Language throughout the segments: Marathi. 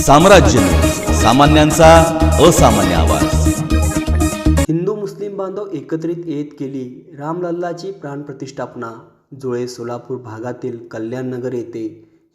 साम्राज्य, सामान्यांचा असामान्य आवाज। हिंदू मुस्लिम बांधव एकत्रित येत केली रामलल्लाची प्राणप्रतिष्ठापना। जुळे सोलापूर भागातील कल्याणनगर येथे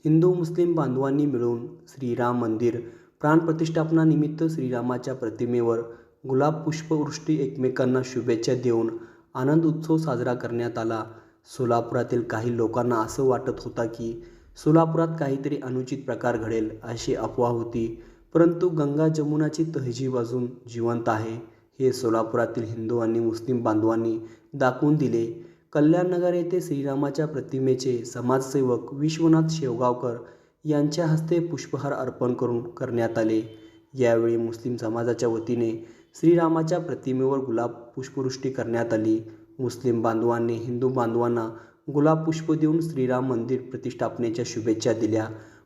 हिंदू मुस्लिम बांधवांनी मिळून श्रीराम मंदिर प्राणप्रतिष्ठापना निमित्त श्रीरामाच्या प्रतिमेवर गुलाब पुष्पवृष्टी एकमेकांना शुभेच्छा देऊन आनंद उत्सव साजरा करण्यात आला। सोलापुरातील काही लोकांना असं वाटत होतं की सोलापुरात काहीतरी अनुचित प्रकार घडेल अशी अफवा होती, परंतु गंगा जमुनाची तहजीब अजून जिवंत आहे हे सोलापुरातील हिंदू आणि मुस्लिम बांधवांनी दाखवून दिले। कल्याणनगर येथे श्रीरामाच्या प्रतिमेचे समाजसेवक विश्वनाथ शेवगावकर यांच्या हस्ते पुष्पहार अर्पण करण्यात आले। यावेळी मुस्लिम समाजाच्या वतीने श्रीरामाच्या प्रतिमेवर गुलाब पुष्पवृष्टी करण्यात आली। मुस्लिम बांधवांनी हिंदू बांधवांना गुलाब पुष्प देऊन श्रीराम मंदिर प्रतिष्ठापनेच्या शुभेच्छा दिल्या।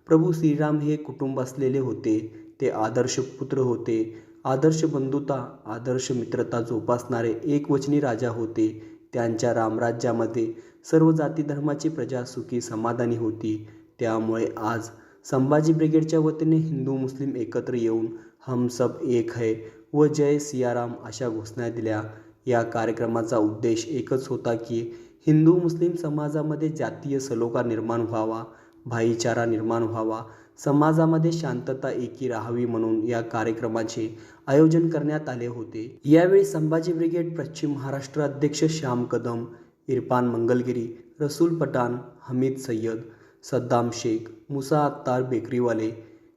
प्रभू श्रीराम हे कुटुंब असलेले होते, ते आदर्श पुत्र होते, आदर्श बंधुता, आदर्श मित्रता जोपासणारे एकवचनी राजा होते। त्यांच्या रामराज्यामध्ये सर्व जाती धर्माची प्रजा सुखी समाधानी होती। त्यामुळे आज संभाजी ब्रिगेडच्या वतीने हिंदू मुस्लिम एकत्र येऊन हम सब एक है व जय सियाराम अशा घोषणा दिल्या। या कार्यक्रमाचा उद्देश एकच होता की हिंदू मुस्लिम समाजामध्ये जातीय सलोखा निर्माण व्हावा, भाईचारा निर्माण व्हावा, समाजामध्ये शांतता एकी राहावी म्हणून या कार्यक्रमाचे आयोजन करण्यात आले होते। यावेळी संभाजी ब्रिगेड पश्चिम महाराष्ट्र अध्यक्ष श्याम कदम, इरफान मंगलगिरी, रसूल पठाण, हमीद सय्यद, सद्दाम शेख, मुसा अत्तार बेकरीवाले,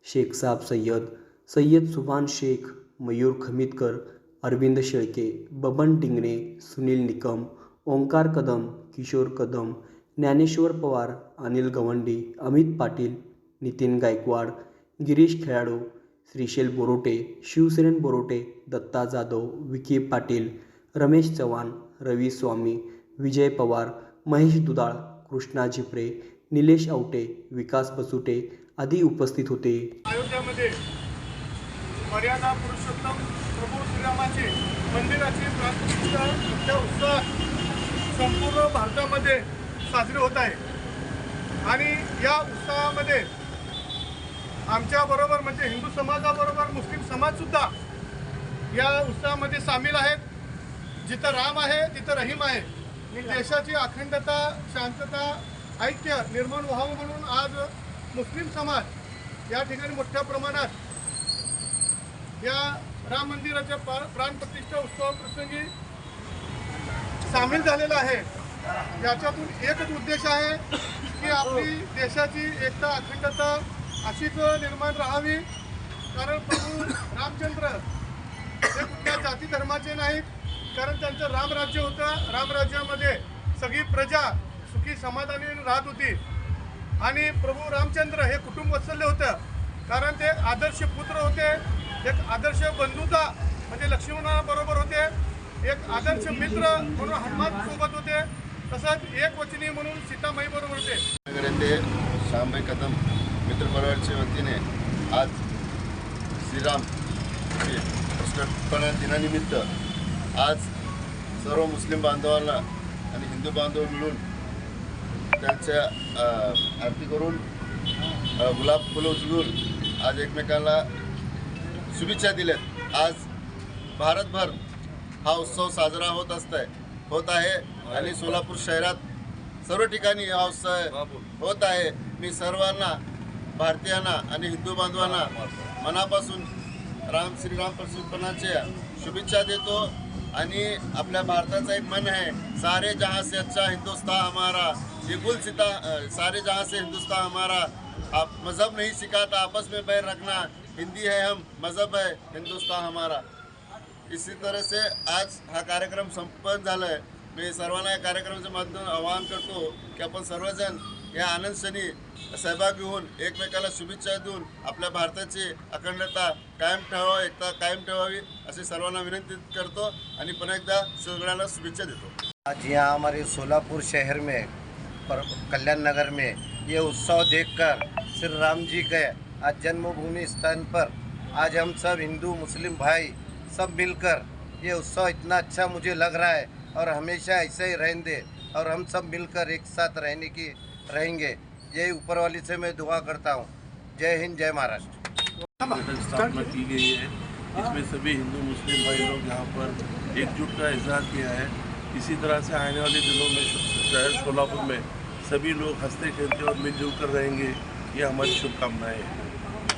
शेख साब सय्यद, सय्यद सुभान शेख, मयूर खमिदकर, अरविंद शेळके, बबन टिंगणे, सुनील निकम, ओंकार कदम, किशोर कदम, ज्ञानेश्वर पवार, अनिल गवंडी, अमित पाटील, नितीन गायकवाड, गिरीश खेळाडू, श्रीशैल बोरोटे, शिवसेन बोरोटे, दत्ता जाधव, विकी पाटील, रमेश चव्हाण, रवी स्वामी, विजय पवार, महेश दुधाळ, कृष्णा झिपरे, निलेश आवटे, विकास बसुटे आदी उपस्थित होते। अयोध्यामध्ये मर्यादा पुरुषोत्तम प्रभू श्रीरामाचे मंदिराची प्राणप्रतिष्ठा मोठ्या उत्साहात संपूर्ण भारतामध्ये साजरी होत आहे आणि या उत्सवामध्ये आमच्याबरोबर म्हणजे हिंदू समाजाबरोबर मुस्लिम समाजसुद्धा या उत्सवामध्ये सामील आहेत। जिथं राम आहे तिथं रहीम आहे। देशाची अखंडता, शांतता, ऐक्य निर्माण व्हावं म्हणून आज मुस्लिम समाज या ठिकाणी मोठ्या प्रमाणात या राम मंदिराच्या प्राणप्रतिष्ठा उत्सवाप्रसंगी सामील झालेला आहे। याच्यातून एकच उद्देश आहे की आपली देशाची एकता, अखंडता अशीच निर्माण राहावी, कारण प्रभू रामचंद्र हे कुठल्या जाती धर्माचे नाहीत, कारण त्यांचं रामराज्य होतं। रामराज्यामध्ये सगळी प्रजा सुखी समाधानी राहत होती आणि प्रभू रामचंद्र हे कुटुंब वत्सल्य होतं, कारण ते आदर्श पुत्र होते, एक आदर्श बंधुता म्हणजे लक्ष्मणाबरोबर होते, एक आदर्श मित्र म्हणून हनुमान सोबत होते, तसंच एक वचनी म्हणून सीतामाई बरोबर होते। ते श्यामभाई कदम मित्र परिवारच्या वतीने आज श्रीराम प्रतिष्ठापना दिनानिमित्त आज सर्व मुस्लिम बांधवांना आणि हिंदू बांधव मिळून त्यांच्या आरती करून गुलाब फुलं उचलून आज एकमेकांना शुभेच्छा दिल्यात। आज भारतभर हा उत्सव साजरा होत आहे आणि सोलापूर शहरात सर्व ठिकाणी हा उत्सव होत आहे। मी सर्वांना, भारतीयांना आणि हिंदू बांधवांना मनापासून श्रीराम प्रतिष्ठापनाच्या शुभेच्छा देतो। आणि आपल्या भारताचा एक मन है, सारे जहां से अच्छा हिंदुस्तान हमारा, ये गुल सिता, सारे जहां से हिंदुस्तान हमारा, आप मज़हब नहीं सिखाता आपस में बैर रखना, हिंदी है हम, मज़हब है हिंदुस्तान हमारा। इसी तरह से आज हा कार्यक्रम संपन्न झाला आहे। मी सर्वांना या कार्यक्रमाच्या माध्यमातून आवाहन करतो की आपण सर्वजण या आनंद क्षणी सहभागी होऊन एकमेकाला शुभेच्छा देऊन आपल्या भारताची अखंडता कायम ठेवावी, एकता कायम ठेवावी अशी सर्वांना विनंती करतो आणि पुन्हा एकदा सगळ्यांना शुभेच्छा देतो। आज यहाँ हमारे सोलापुर शहर में कल्याण नगर में ये उत्सव देखकर श्री राम जी के आज जन्मभूमि स्थान पर आज हम सब हिंदू मुस्लिम भाई सब मिलकर ये उत्सव इतना अच्छा मुझे लग रहा है और हमेशा ऐसे ही रहने दे और हम सब मिलकर एक साथ रहेंगे। यही ऊपर वाली से मैं दुआ करता हूँ। जय हिंद, जय महाराष्ट्र। बैठक स्थापना की गई है। इसमें सभी हिंदू मुस्लिम भाई लोग यहाँ पर एकजुट का इजहार किया है। इसी तरह से आने वाले दिनों में शहर सोलापुर में सभी लोग हंसते खेलते और मिलजुल कर रहेंगे, ये हमारी शुभकामनाएं हैं।